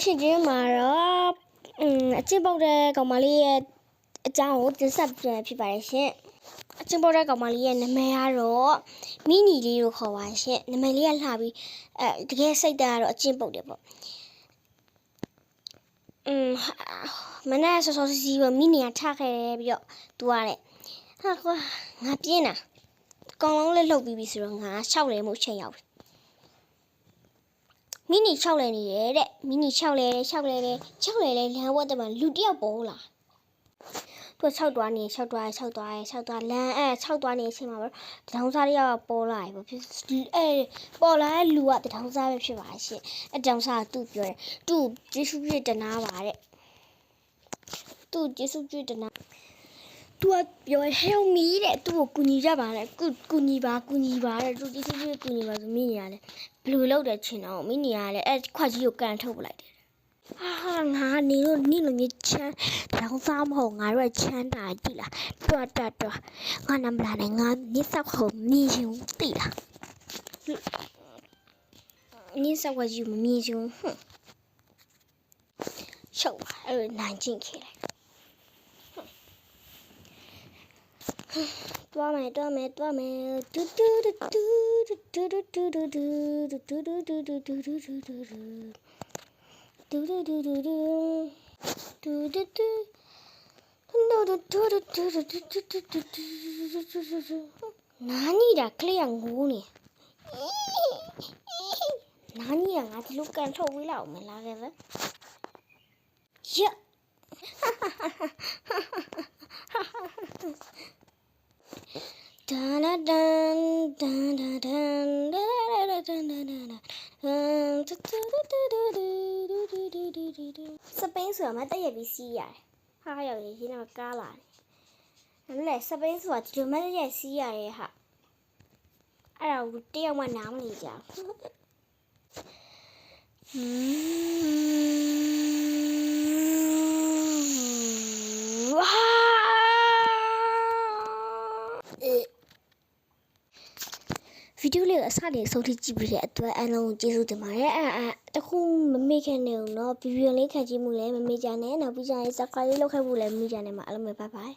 ရှင်ချင်းမှာတော့အချင်းပေါက်တဲ့ကောင်မလေးရဲ့အကြောင်းကိုတင်ဆက်ပြန်ဖြစ်ပါတယ်ရှင်အချင်းပေါက်တဲ့ကောင်မလေးရဲ့နာမည်ကတော့မီနီလေးကိုခေါ်ပါရှင်နာမည်လေးကလှပြီးတကယ်စိတ်ဓာတ်ကတော့အချင်းပေါက်တယ်ပေါ့မနက်စောစီးပဲမီနီကထခဲ့ပြီးတော့သူကတဲ့ဟာကွာငါပြင်းတာကောင်လုံးလေးလှုပ်ပြီးပြီဆိုတော့ငါ6လဲမှုချိန်ရောက်ပြီမီနီ6လဲနေတယ်တဲ့မီနီ6လဲလမ်းဝတ်တယ်မှာလူတယောက်ပေါ်လာသူ6သွားနေ6သွားလမ်း6သွားနေအချိန်မှာပဲတထောင်စားလေးယောက်ပေါ်လာပြီပေါ့ဖြစ်ပေါ်လာတဲ့လူကတထောင်စားပဲဖြစ်ပါရှင်အတောင်စားသူ့ပြောတယ်သူ့ကျေးဇူးပြည့်တနာပါတဲ့သူ့ကျေးဇူးပြည့်တနာသူကပြော help me တဲ့သူ့ကိုကူညီကြပါနဲ့ကူညီပါတဲ့သူကျေးဇူးပြည့်ကူညီပါဆိုမိနေရတယ်ဘယ်လိုလုပ်တယ်ချင်တော့မိနေရတယ်ခွက်ကြီးကိုကန်ထုတ်ပလိုက်တယ်ဟာငါနေလို့နေလို့မြချမ်းတောင်စားမဟုတ်ငါတို့ချမ်းတာကြည့်လားတော်ငါနမလာနဲ့ငါနေဆောက်ခုံမြည်ရှင်သိလားနေဆောက်ကယူမမြည်ရှင်ရှုပ်ပါနိုင်ချင်းခေလိုက်သွားမယ်တူတူတူ나니라 클리어 고네 나니야 나ဒီလိုကန်ထုတ်ဝေးလောက်မလားခဲ့ပဲရဒန်ဒန်စပိန်ဆိုတာမတည့်ရပြီးစီးရတယ်ဟာရောက်ရင်းတော့ကားလာတယ်လဲစပိန်ဆိုတာဒီလိုမတည့်ရစီးရတယ်ဟာအဲ့ဒါကိုတယောက်မှနားမလည်ကြဘူးဝါဗီဒီယိုလေးအစလေးဆုံးထိကြည့်ပြီးတဲ့အတွက်အားလုံးကျေးဇူးတင်ပါတယ်တခုမမေ့ခဲ့နေဘူးเนาะဗီဒီယိုလေးခက်ကြည့်မှုလည်းမမေ့ကြနဲ့နောက်ပြီးကြရင် subscribe လုပ်ခဲ့ဖို့လည်းမမေ့ကြနဲ့မှာအားလုံးပဲ bye bye